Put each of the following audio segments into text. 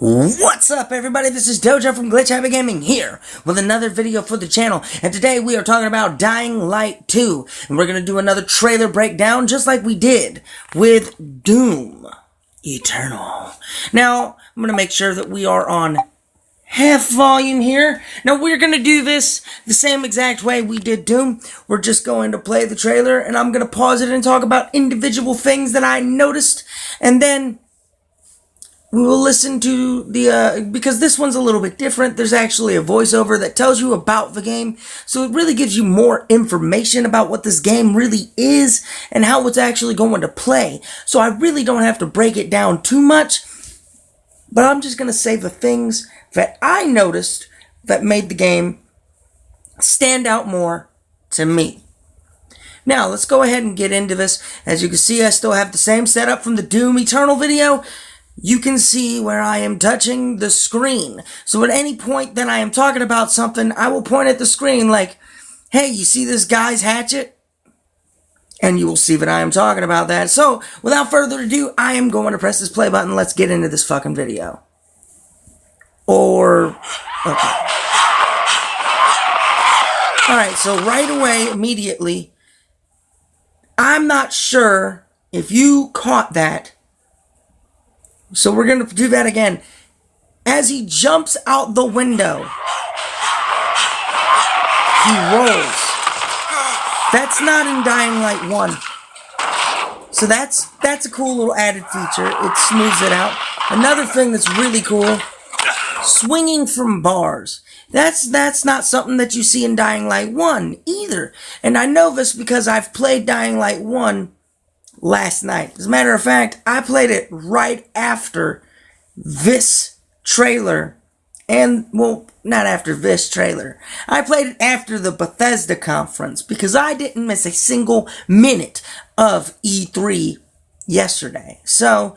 What's up, everybody? This is Dojo from Glitch Happy Gaming here with another video for the channel, and today we are talking about Dying Light 2, and we're gonna do another trailer breakdown just like we did with Doom Eternal. Now, I'm gonna make sure that we are on half volume here. Now, we're gonna do this the same exact way we did Doom. We're just going to play the trailer, and I'm gonna pause it and talk about individual things that I noticed, and then we will listen to the, because this one's a little bit different. There's actually a voiceover that tells you about the game. So it really gives you more information about what this game really is and how it's actually going to play. So I really don't have to break it down too much. But I'm just going to say the things that I noticed that made the game stand out more to me. Now, let's go ahead and get into this. As you can see, I still have the same setup from the Doom Eternal video. You can see where I am touching the screen. So at any point that I am talking about something, I will point at the screen like, hey, you see this guy's hatchet? And you will see that I am talking about that. So, without further ado, I am going to press this play button. Let's get into this fucking video. Okay. Alright, so right away, immediately, I'm not sure if you caught that. So we're going to do that again. As he jumps out the window, he rolls. That's not in Dying Light 1. So that's a cool little added feature. It smooths it out. Another thing that's really cool, swinging from bars. That's not something that you see in Dying Light 1 either. And I know this because I've played Dying Light 1 last night. As a matter of fact, I played it right after this trailer. And, well, not after this trailer. I played it after the Bethesda conference because I didn't miss a single minute of E3 yesterday. So,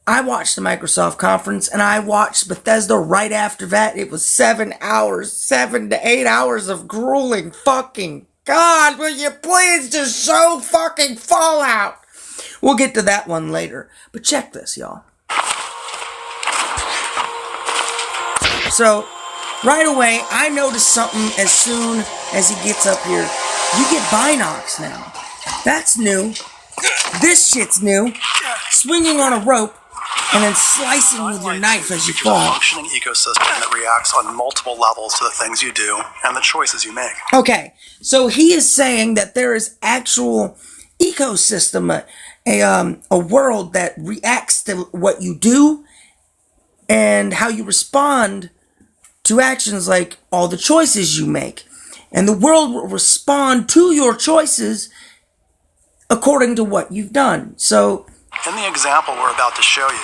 I watched the Microsoft conference and I watched Bethesda right after that. It was 7 to 8 hours of grueling fucking God, will you please just show fucking Fallout? We'll get to that one later. But check this, y'all. So, right away, I noticed something as soon as he gets up here. You get Bionics now. That's new. This shit's new. Swinging on a rope and then slicing with your knife as you fall. A functioning ecosystem that reacts on multiple levels to the things you do and the choices you make. Okay, so he is saying that there is actual ecosystem, a world that reacts to what you do and how you respond to actions like all the choices you make. And the world will respond to your choices according to what you've done. So, in the example we're about to show you,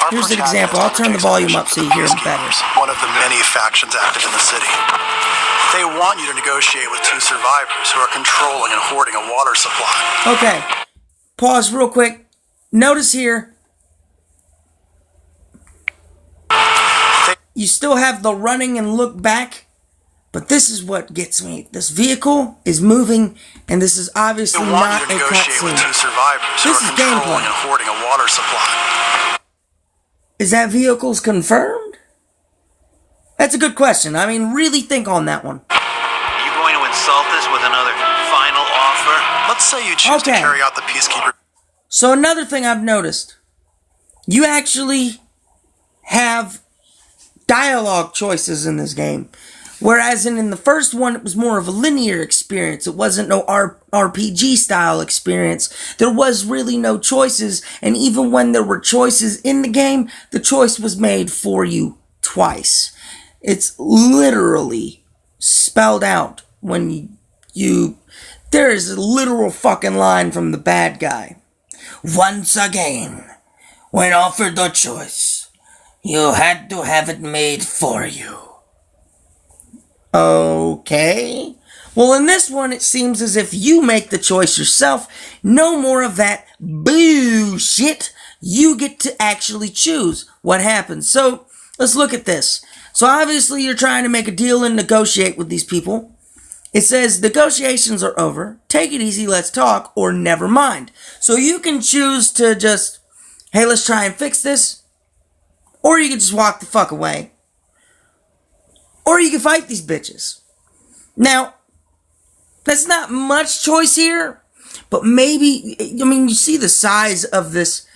here's an example. I'll turn the volume up so you hear it better. One of the many factions active in the city. They want you to negotiate with two survivors who are controlling and hoarding a water supply. Okay. Pause real quick. Notice here, you still have the running and look back, but this is what gets me. This vehicle is moving, and this is obviously not a cutscene. This is gameplay. And hoarding a water supply. Is that vehicle's confirmed? That's a good question. I mean, really think on that one. Are you going to insult us with another final offer? Let's say you choose to carry out the Peacekeepers. So another thing I've noticed, you actually have dialogue choices in this game. Whereas in the first one, it was more of a linear experience. It wasn't no RPG style experience. There was really no choices. And even when there were choices in the game, the choice was made for you twice. It's literally spelled out when there is a literal fucking line from the bad guy. Once again, when offered the choice, you had to have it made for you. Okay. Well, in this one, it seems as if you make the choice yourself. No more of that bullshit. You get to actually choose what happens. So, let's look at this. So, obviously, you're trying to make a deal and negotiate with these people. It says, negotiations are over. Take it easy, let's talk, or never mind. So, you can choose to just, hey, let's try and fix this. Or you can just walk the fuck away. Or you can fight these bitches. Now, that's not much choice here, but maybe, I mean, you see the size of this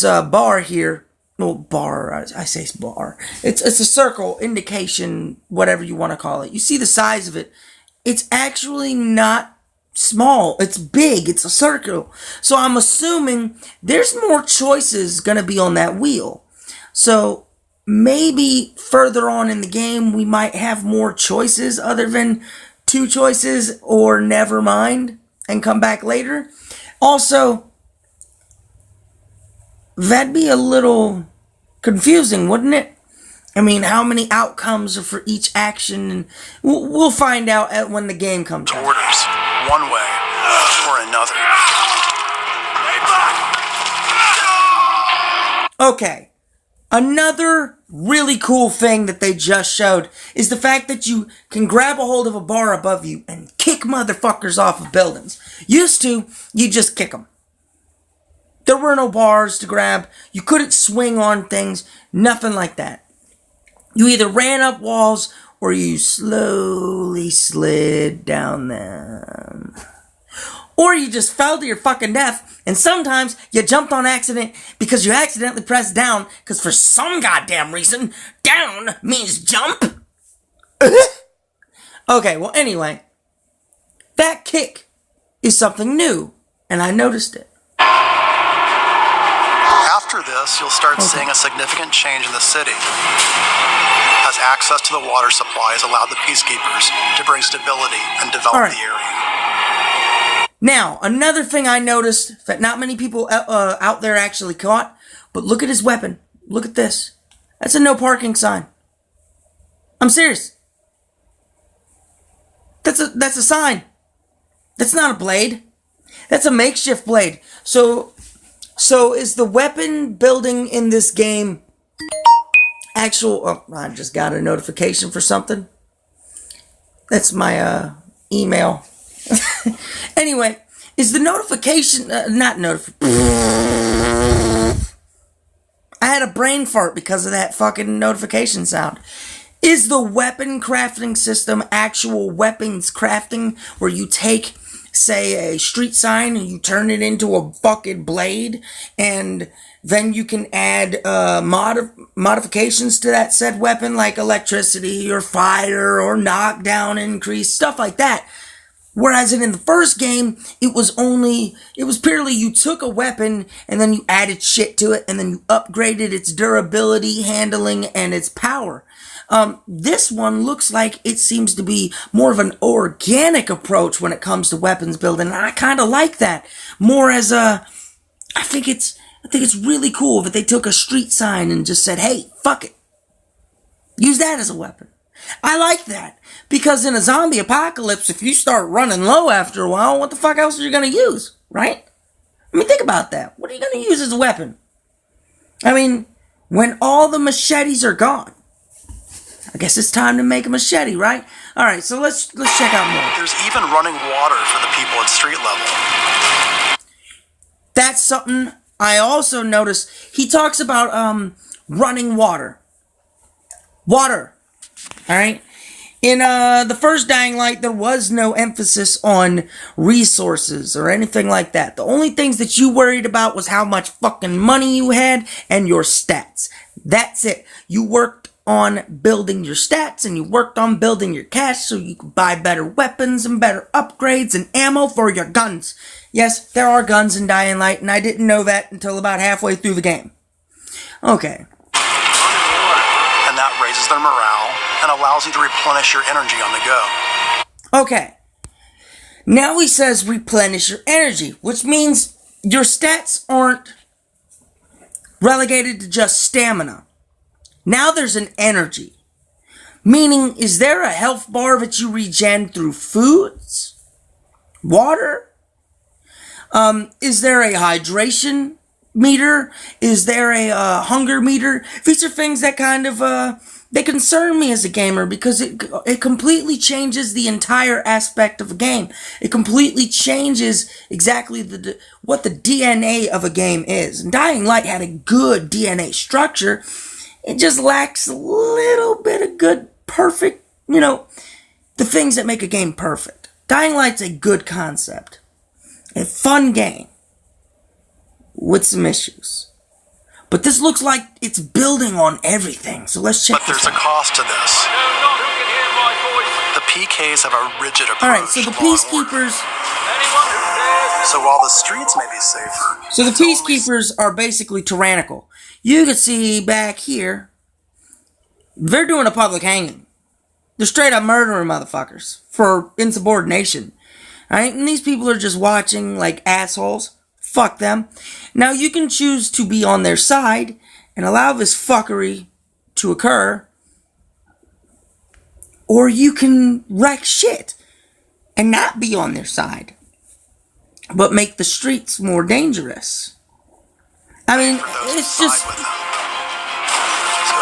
bar here. Well, bar, I say bar. It's a circle, indication, whatever you want to call it. You see the size of it. It's actually not small. It's big. It's a circle. So I'm assuming there's more choices going to be on that wheel. So maybe further on in the game, we might have more choices other than 2 choices or never mind and come back later. Also, that'd be a little confusing, wouldn't it? I mean, how many outcomes are for each action? And we'll find out when the game comes out. Orders, one way or another. Okay. Another really cool thing that they just showed is the fact that you can grab a hold of a bar above you and kick motherfuckers off of buildings. Used to, you just kick them. There were no bars to grab. You couldn't swing on things. Nothing like that. You either ran up walls or you slowly slid down them. Or you just fell to your fucking death, and sometimes you jumped on accident because you accidentally pressed down, because for some goddamn reason, down means jump. Okay, well anyway, that kick is something new, and I noticed it. After this, you'll start seeing a significant change in the city, as access to the water supply has allowed the Peacekeepers to bring stability and develop the area. Now, another thing I noticed that not many people out there actually caught, but look at his weapon. Look at this. That's a no parking sign. I'm serious. That's a sign. That's not a blade. That's a makeshift blade. So is the weapon building in this game actual... Oh, I just got a notification for something. That's my email. Anyway, is the notification... not notification... I had a brain fart because of that fucking notification sound. Is the weapon crafting system actual weapons crafting where you take, say, a street sign and you turn it into a fucking blade, and then you can add modifications to that said weapon, like electricity or fire or knockdown increase, stuff like that? Whereas in the first game, it was purely you took a weapon and then you added shit to it and then you upgraded its durability, handling, and its power. This one looks like it seems to be more of an organic approach when it comes to weapons building. And I kind of like that. More as I think it's really cool that they took a street sign and just said, hey, fuck it. Use that as a weapon. I like that, because in a zombie apocalypse, if you start running low after a while, what the fuck else are you going to use, right? I mean, think about that. What are you going to use as a weapon? I mean, when all the machetes are gone, I guess it's time to make a machete, right? All right, so let's check out more. There's even running water for the people at street level. That's something I also noticed. He talks about running water. Water. All right. In the first Dying Light, there was no emphasis on resources or anything like that. The only things that you worried about was how much fucking money you had and your stats. That's it. You worked on building your stats and you worked on building your cash so you could buy better weapons and better upgrades and ammo for your guns. Yes, there are guns in Dying Light, and I didn't know that until about halfway through the game. Okay. And that raises their morale and allows you to replenish your energy on the go. Okay. Now he says replenish your energy, which means your stats aren't relegated to just stamina. Now there's an energy. Meaning, is there a health bar that you regen through foods? Water? Is there a hydration meter? Is there a hunger meter? These are things that kind of they concern me as a gamer, because it completely changes the entire aspect of a game. It completely changes exactly what the DNA of a game is. And Dying Light had a good DNA structure. it just lacks a little bit of good, perfect, the things that make a game perfect. Dying Light's a good concept. A fun game. With some issues. But this looks like it's building on everything. So let's check this out. But there's a cost to this. The PKs have a rigid approach. Alright, so the Peacekeepers... So while the streets may be safer... So the Peacekeepers are basically tyrannical. You can see back here, they're doing a public hanging. They're straight up murdering motherfuckers for insubordination. Alright, and these people are just watching like assholes. Fuck them. Now you can choose to be on their side and allow this fuckery to occur. Or you can wreck shit and not be on their side. But make the streets more dangerous. I mean, it's just... So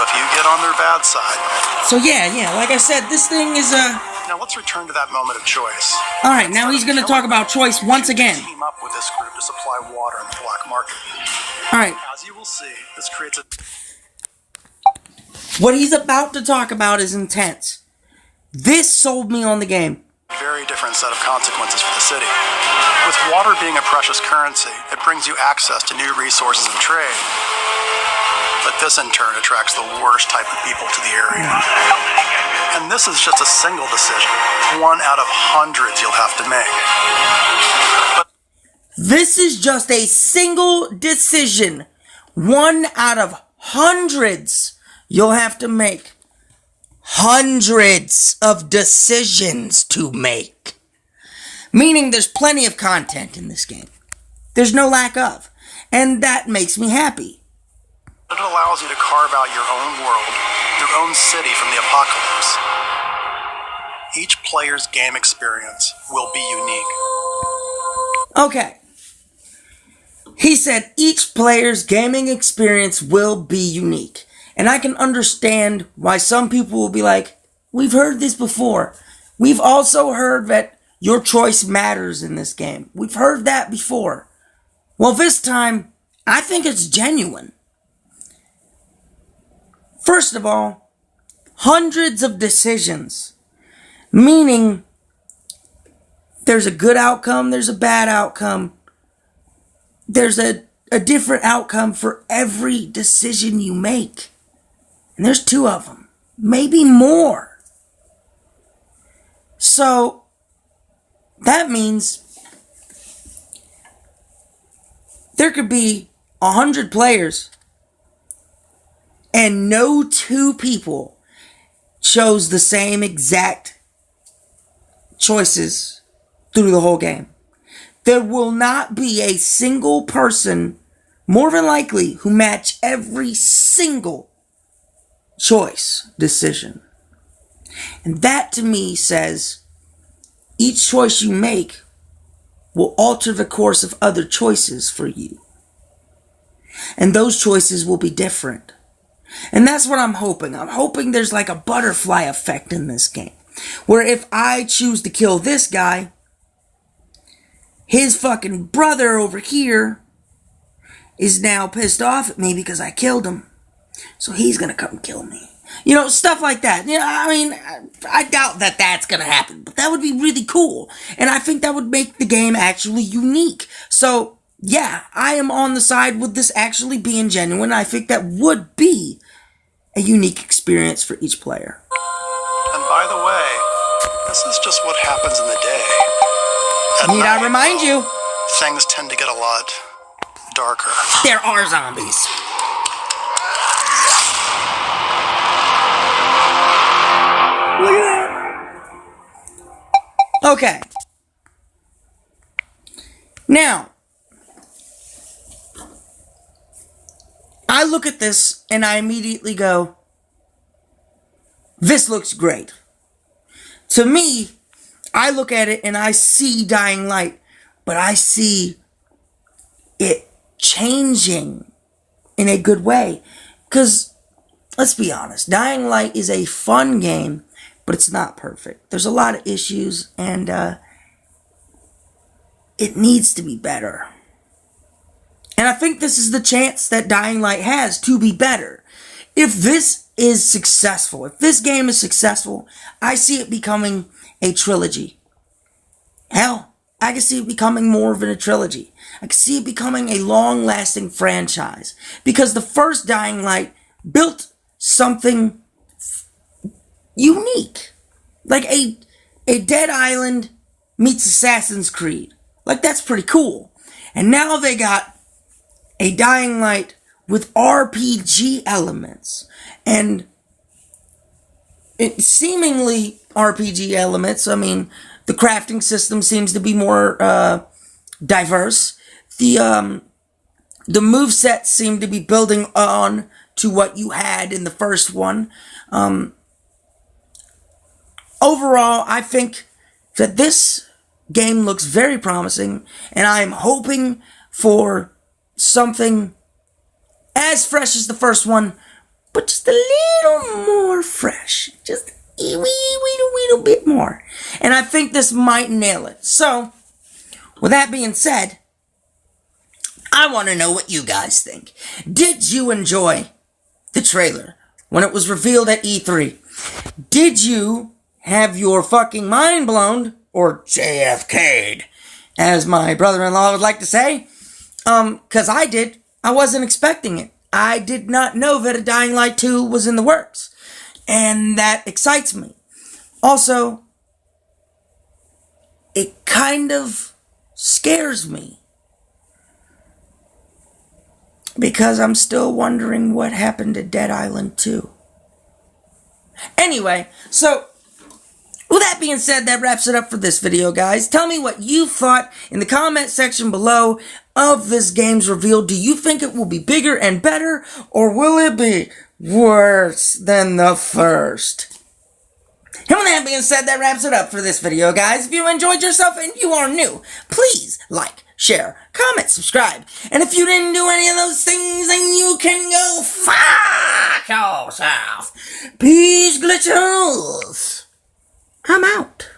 if you get on their bad side... So yeah, like I said, this thing is Now let's return to that moment of choice. Alright, now he's going to talk about choice once again. Team up with this group to supply water in the black market. Alright. As you will see, this creates a... What he's about to talk about is intense. This sold me on the game. Very different set of consequences for the city. With water being a precious currency, it brings you access to new resources and trade. But this in turn attracts the worst type of people to the area. And this is just a single decision, one out of hundreds you'll have to make. This is just a single decision, one out of hundreds you'll have to make. Hundreds of decisions to make. Meaning there's plenty of content in this game. There's no lack of. And that makes me happy. It allows you to carve out your own world, your own city from the apocalypse. Each player's game experience will be unique. Okay. He said each player's gaming experience will be unique. And I can understand why some people will be like, we've heard this before. We've also heard that your choice matters in this game. We've heard that before. Well, this time, I think it's genuine. First of all, hundreds of decisions. Meaning, there's a good outcome, there's a bad outcome. There's a different outcome for every decision you make. And there's 2 of them. Maybe more. So, that means there could be 100 players and no 2 people chose the same exact choices through the whole game. There will not be a single person, more than likely, who match every single choice decision. And that to me says each choice you make will alter the course of other choices for you. And those choices will be different. And that's what I'm hoping. I'm hoping there's like a butterfly effect in this game. Where if I choose to kill this guy, his fucking brother over here is now pissed off at me because I killed him. So he's gonna come kill me. Stuff like that. I mean, I doubt that that's gonna happen. But that would be really cool. And I think that would make the game actually unique. So, yeah, I am on the side with this actually being genuine. I think that would be a unique experience for each player. And by the way, this is just what happens in the day. Need I remind you? Things tend to get a lot darker. There are zombies. Look at that. Okay. Now, I look at this and I immediately go, this looks great. To me, I look at it and I see Dying Light, but I see it changing in a good way. Because, let's be honest, Dying Light is a fun game, but it's not perfect. There's a lot of issues, and it needs to be better. And I think this is the chance that Dying Light has to be better. if this is successful, if this game is successful, I see it becoming a trilogy. Hell, I can see it becoming more than a trilogy. I can see it becoming a long-lasting franchise. Because the first Dying Light built something unique. Like a Dead Island meets Assassin's Creed. Like, that's pretty cool. And now they got a Dying Light with RPG elements. And it seemingly RPG elements. I mean, the crafting system seems to be more diverse. The moveset seem to be building on to what you had in the first one. Overall, I think that this game looks very promising, and I'm hoping for something as fresh as the first one, but just a little more fresh. Just a wee bit more. And I think this might nail it. So, with that being said, I want to know what you guys think. Did you enjoy the trailer when it was revealed at E3? Did you have your fucking mind blown, or JFK'd, as my brother-in-law would like to say? Cause I did. I wasn't expecting it. I did not know that a Dying Light 2 was in the works. And that excites me. Also, it kind of scares me. Because I'm still wondering what happened to Dead Island 2. Anyway, so with that being said, that wraps it up for this video, guys. Tell me what you thought in the comment section below of this game's reveal. Do you think it will be bigger and better, or will it be worse than the first? And with that being said, that wraps it up for this video, guys. If you enjoyed yourself and you are new, please like, share, comment, subscribe. And if you didn't do any of those things, then you can go fuck yourself. Peace, glitchers. I'm out.